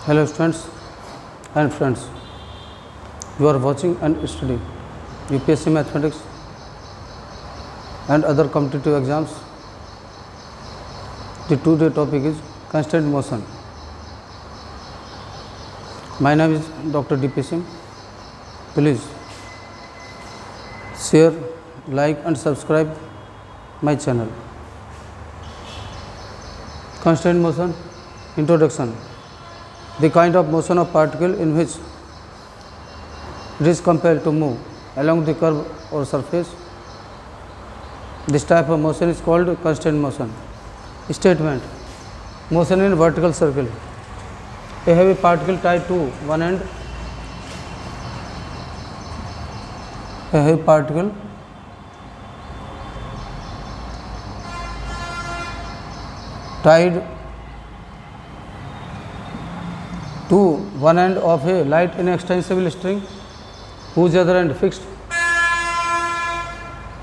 Hello students and friends, you are watching and studying UPSC Mathematics and other competitive exams. The today topic is constant motion. My name is Dr. D.P. Singh. Please share, like and subscribe my channel. Constant motion. Introduction. The kind of motion of particle in which it is compelled to move along the curve or surface. This type of motion is called constant motion. Statement. Motion in vertical circle. A heavy particle tied to one end. A heavy particle tied to one end of a light inextensible string whose other end fixed.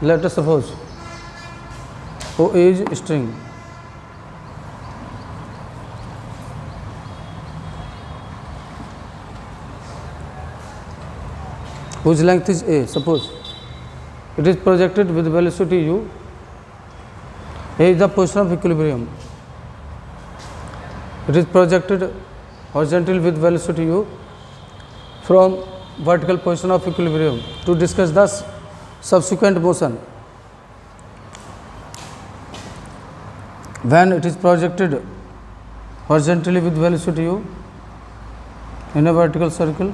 Let us suppose O is string whose length is A. Suppose it is projected with velocity u. A is the position of equilibrium. It is projected horizontal with velocity u from vertical position of equilibrium. To discuss the subsequent motion, when it is projected horizontally with velocity u in a vertical circle,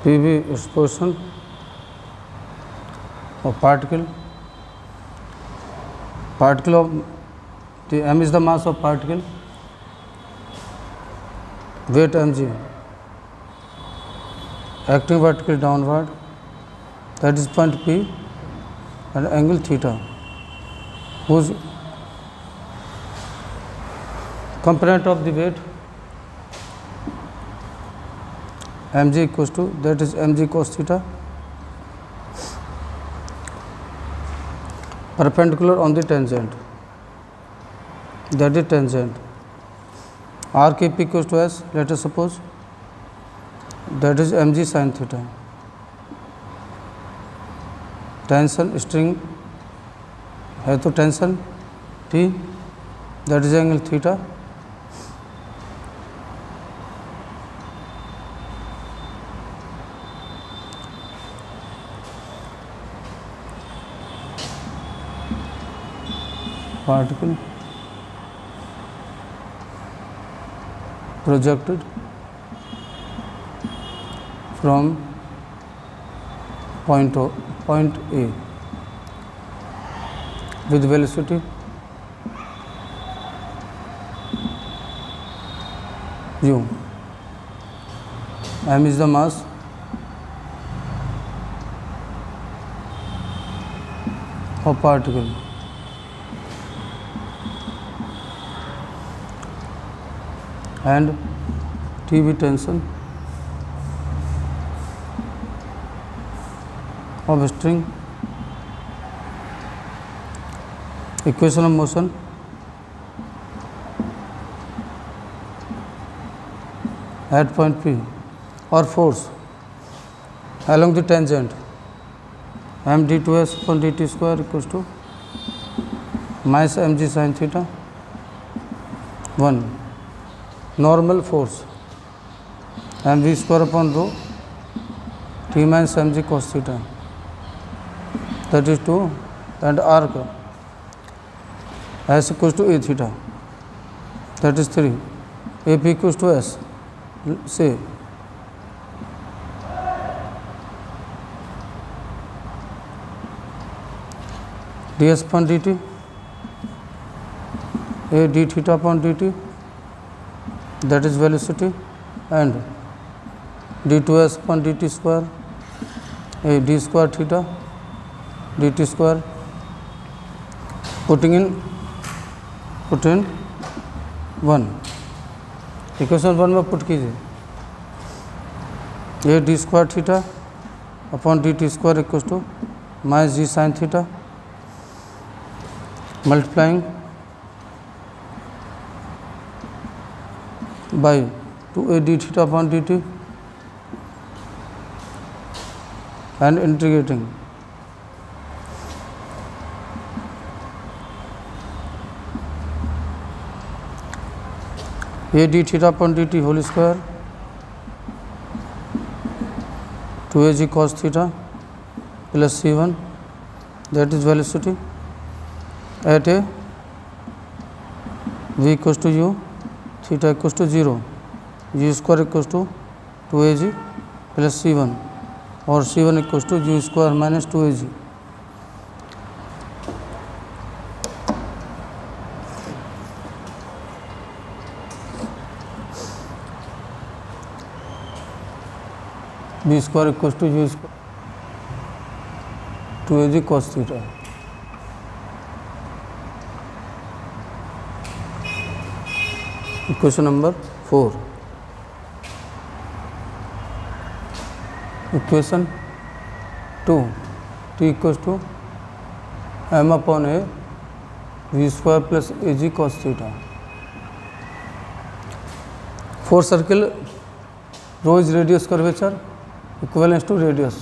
PV is position of particle of the m is the mass of particle, weight mg, acting vertically downward, that is point P, and angle theta, whose component of the weight mg equals to, that is mg cos theta, perpendicular on the tangent, that is tangent. Arc AP equals to S, let us suppose, that is mg sin theta. Tension string है तो tension T, that is angle theta. Particle projected from point A with velocity u. M is the mass of particle. And TV tension of string. Equation of motion at point P, or force along the tangent m d2s upon dt square equals to minus mg sin theta 1. Normal force mv square upon rho t minus mg cos theta, that is 2, and arc S equals to A theta, that is 3. A P equals to S से D S upon D T A D theta upon D T that is velocity and d2s upon dt square a d square theta dt square put in 1 equation 1 में put कीजिए a d square theta upon dt square equals to minus g sin theta multiplying by 2a d theta upon dt and integrating a d theta upon dt whole square 2ag cos theta plus c1 that is velocity at a v equals to u theta equals to 0 u square equals to 2ag plus c1 और c1 equals to u square minus 2ag b square equals to u square 2ag cos theta Equation number 4. Equation 2 t equals to m upon a v square plus ag cos theta. For circle rho is radius curvature equivalent to radius.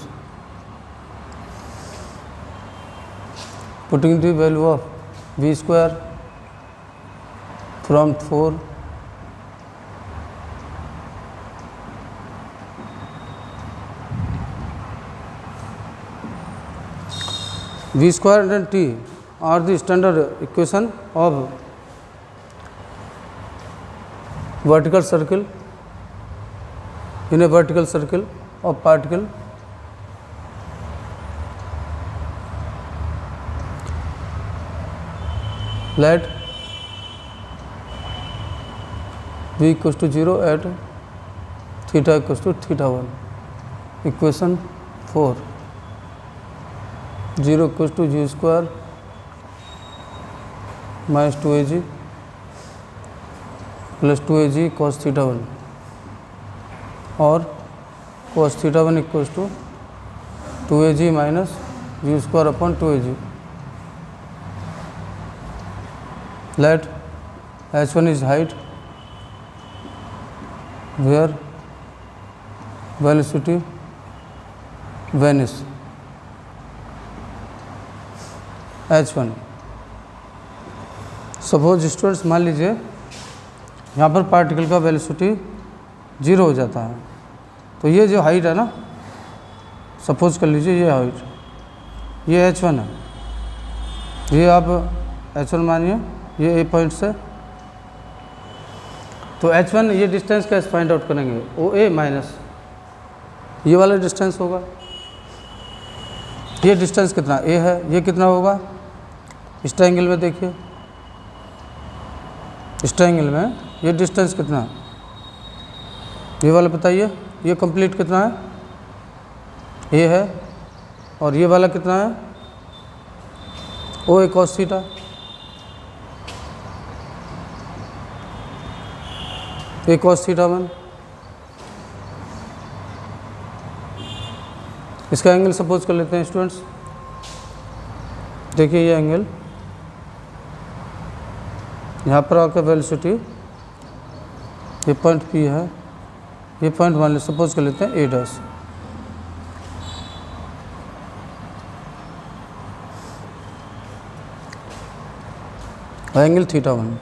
Putting the value of v square from 4 v square and t are the standard equation of vertical circle in a vertical circle of particle let v equals to 0 at theta equals to theta 1. Equation 4 0 equals to u square minus 2ag plus 2ag cos theta 1 और cos theta 1 equals to 2ag minus u square upon 2ag. Let h1 is height where velocity vanish h1. Suppose students मान लीजिए यहाँ पर particle का velocity 0 हो जाता है, तो ये जो हाइट है ना, सपोज कर लीजिए ये हाइट, ये h1 है, ये आप h1 मानिए, ये a पॉइंट से, तो h1 ये डिस्टेंस कैसे फाइंड आउट करेंगे, ओ ए माइनस ये वाला डिस्टेंस होगा, ये डिस्टेंस कितना a है, ये कितना होगा, इस ट्रायंगल में देखिए, इस ट्रायंगल में ये डिस्टेंस कितना है, ये वाला बताइए, ये कंप्लीट कितना है, ये है, और ये वाला कितना है, ओ ए कॉस थीटा, ए कॉस थीटा 1, इसका एंगल सपोज कर लेते हैं स्टूडेंट्स, देखिए ये एंगल, यहाँ पर आकर वेलोसिटी ये पॉइंट P है, ये पॉइंट मान लीजिए सपोज कर लेते हैं A dash, angle theta 1,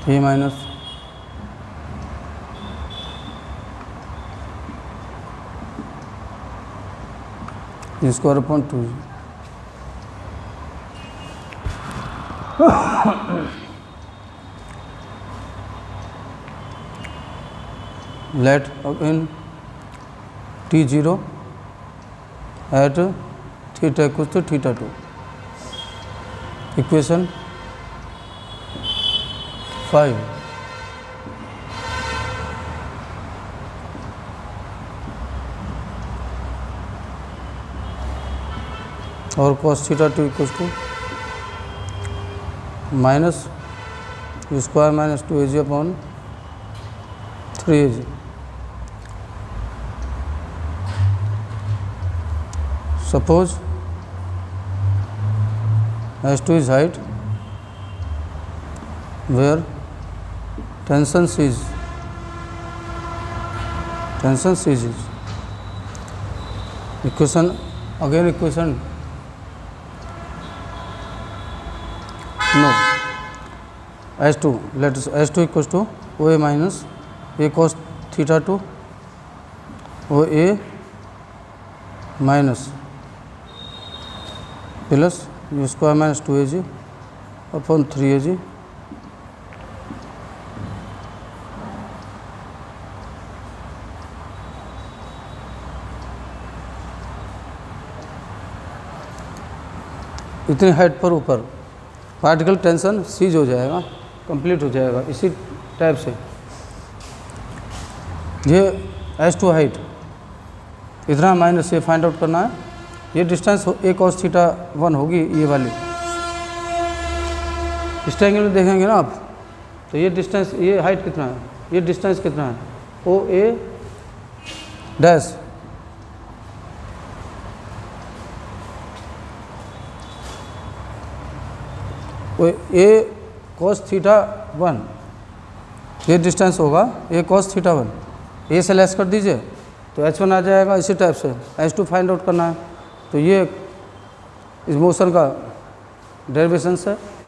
A minus g square upon 2 let in T0 at theta equals to theta 2. Equation 5. और cos theta 2 equals to minus u square minus 2az upon 3az. Suppose S2 is height where tension C is equation no S2, let us S2 equals to OA minus A cos theta 2 OA minus plus u square minus 2az upon 3az इतनी height पर ऊपर particle tension seize हो जाएगा, complete हो जाएगा। इसी type से ये S2 हाइट इतना माइनस ये फाइंड आउट करना है। ये डिस्टेंस A cos थीटा 1 होगी ये वाली। इस ट्रायंगल में देखेंगे ना आप, तो ये डिस्टेंस, ये हाइट कितना है, ये डिस्टेंस कितना है, OA dash A cos theta 1, ये डिस्टेंस होगा A cos थीटा 1। A से लेस कर दीजिए तो H1 आ जाएगा। इसी टाइप से H2 फाइंड आउट करना है, तो ये इस मोशन का डेरिवेशन है।